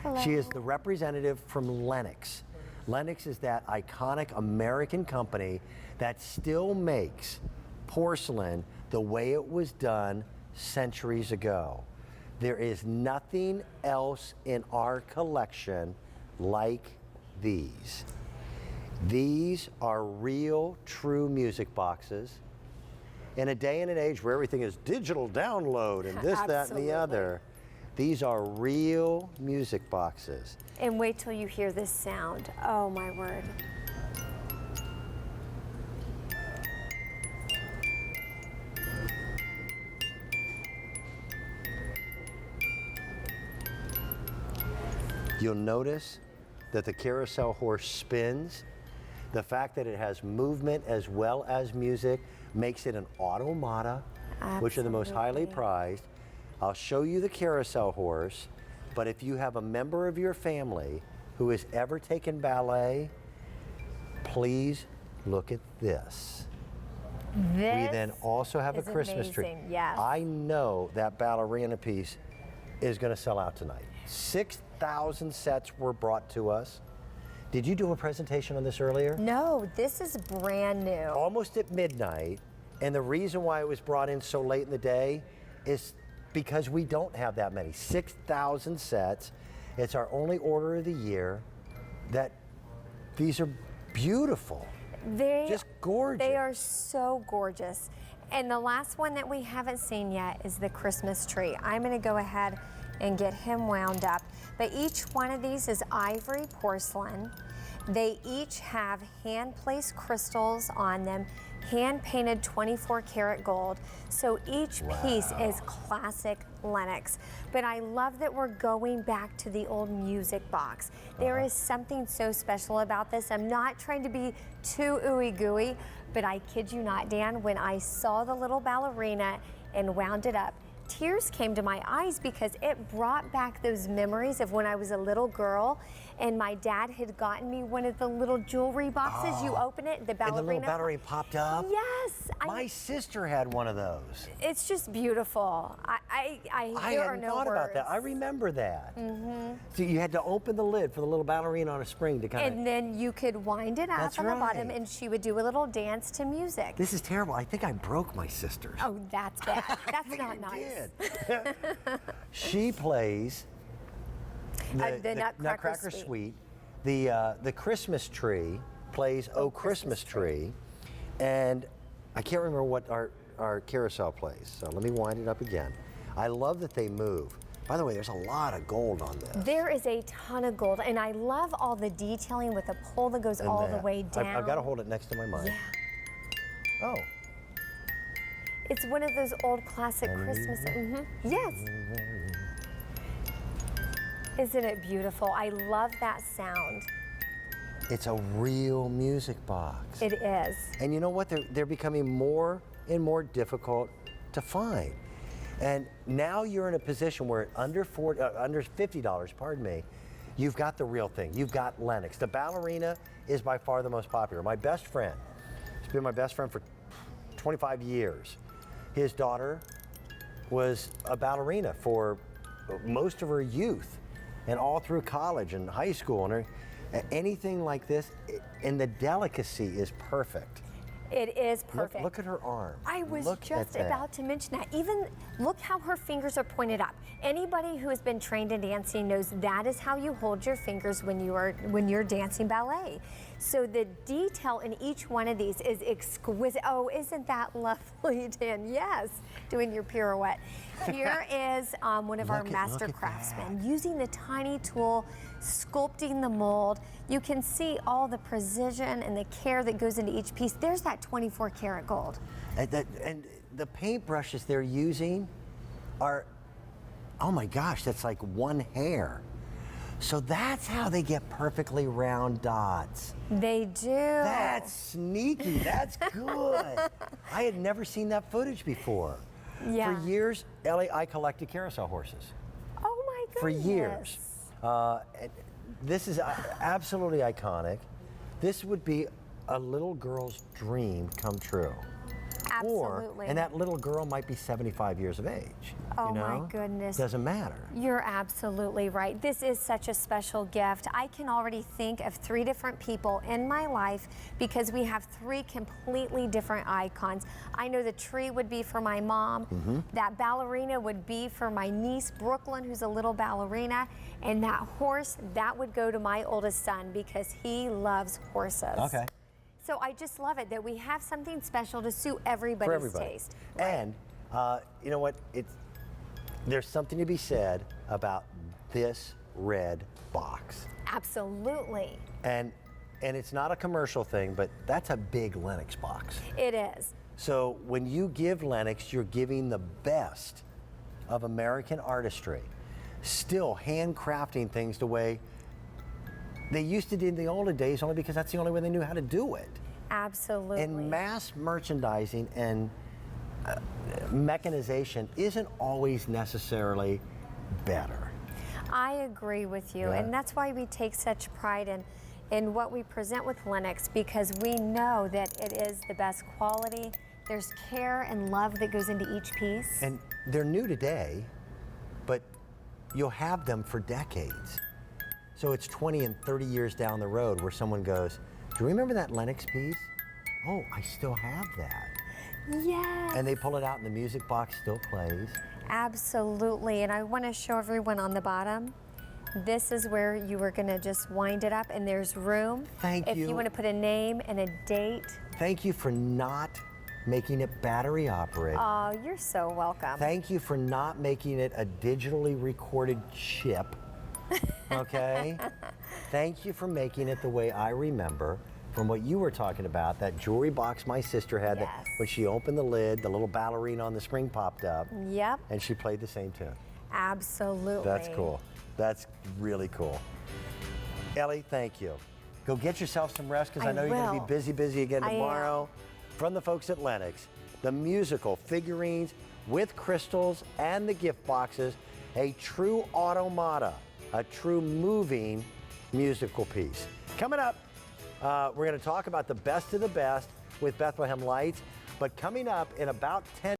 Hello. She is the representative from Lenox. Lenox is that iconic American company that still makes porcelain the way it was done centuries ago. There is nothing else in our collection like these. These are real, true music boxes. In a day and an age where everything is digital download and this, that, and the other, these are real music boxes. And wait till you hear this sound. Oh my word. You'll notice that the carousel horse spins. The fact that it has movement as well as music makes it an automata, which are the most highly prized. I'll show you the carousel horse, but if you have a member of your family who has ever taken ballet, please look at this. We then also have a Christmas tree. Yes. I know that ballerina piece is going to sell out tonight. 6,000 sets were brought to us. Did you do a presentation on this earlier? No, this is brand new. Almost at midnight, and the reason why it was brought in so late in the day is because we don't have that many. 6,000 sets. It's our only order of the year. These are beautiful. Just gorgeous. They are so gorgeous. And the last one that we haven't seen yet is the Christmas tree. I'm going to go ahead and get him wound up. But each one of these is ivory porcelain. They each have hand-placed crystals on them, hand-painted 24-karat gold. So each piece is classic Lenox. But I love that we're going back to the old music box. There is something so special about this. I'm not trying to be too ooey-gooey, but I kid you not, Dan, when I saw the little ballerina and wound it up, tears came to my eyes because it brought back those memories of when I was a little girl and my dad had gotten me one of the little jewelry boxes. You open it, the ballerina. And the little ballerina popped up? Yes. My sister had one of those. It's just beautiful. I hadn't thought about that. I remember that. So you had to open the lid for the little ballerina on a spring to kind of... And then you could wind it up on the bottom and she would do a little dance to music. This is terrible. I think I broke my sister's. Oh, that's bad. That's not nice. She plays the Nutcracker Suite. The Christmas tree plays Oh Christmas Tree. And I can't remember what our carousel plays. So let me wind it up again. I love that they move. By the way, there's a lot of gold on this. There is a ton of gold, and I love all the detailing with the pole that goes all the way down. I've got to hold it next to my mic. Yeah. Oh. It's one of those old classic Christmas. Yes. Isn't it beautiful? I love that sound. It's a real music box. It is. And you know what? They're becoming more and more difficult to find. And now you're in a position where at under $50, pardon me, you've got the real thing. You've got Lenox. The ballerina is by far the most popular. My best friend, he's been my best friend for 25 years. His daughter was a ballerina for most of her youth and all through college and high school. And anything like this, and the delicacy is perfect. It is perfect. Look at her arm. I was just about to mention that. Even look how her fingers are pointed up. Anybody who has been trained in dancing knows that is how you hold your fingers when you're dancing ballet. So the detail in each one of these is exquisite. Oh, isn't that lovely, Dan? Yes, doing your pirouette. Here is one of our master craftsmen using the tiny tool, sculpting the mold. You can see all the precision and the care that goes into each piece. There's that 24-karat gold. And the paintbrushes they're using are, oh my gosh, that's like one hair. So that's how they get perfectly round dots. They do. That's sneaky. That's good. I had never seen that footage before. Yeah. For years, Ellie, I collected carousel horses. Oh my goodness. For years. This is absolutely iconic. This would be a little girl's dream come true. Absolutely. And that little girl might be 75 years of age. Oh you know? my goodness. Doesn't matter. You're absolutely right. This is such a special gift. I can already think of 3 different people in my life because we have 3 completely different icons. I know the tree would be for my mom. That ballerina would be for my niece, Brooklyn, who's a little ballerina. And that horse, that would go to my oldest son because he loves horses. Okay. So I just love it that we have something special to suit everybody's taste. Right. And you know what? There's something to be said about this red box. Absolutely. And it's not a commercial thing, but that's a big Lenox box. It is. So when you give Lenox, you're giving the best of American artistry, still handcrafting things the way they used to do in the older days, only because that's the only way they knew how to do it. Absolutely. And mass merchandising and mechanization isn't always necessarily better. I agree with you, and that's why we take such pride in what we present with Lenox, because we know that it is the best quality. There's care and love that goes into each piece. And they're new today, but you'll have them for decades. So it's 20 and 30 years down the road where someone goes, do you remember that Lenox piece? Oh, I still have that. Yes. And they pull it out and the music box still plays. Absolutely, and I want to show everyone on the bottom. This is where you were going to just wind it up, and there's room. Thank you. If you want to put a name and a date. Thank you for not making it battery operated. Oh, you're so welcome. Thank you for not making it a digitally recorded chip. Okay? Thank you for making it the way I remember from what you were talking about, that jewelry box my sister had. Yes. That when she opened the lid, the little ballerina on the spring popped up. Yep. And she played the same tune. Absolutely. That's cool. That's really cool. Ellie, thank you. Go get yourself some rest, because I know you're going to be busy again tomorrow. From the folks at Lenox, the musical figurines with crystals and the gift boxes, a true automata, a true moving musical piece. Coming up, we're going to talk about the best of the best with Bethlehem Lights, but coming up in about 10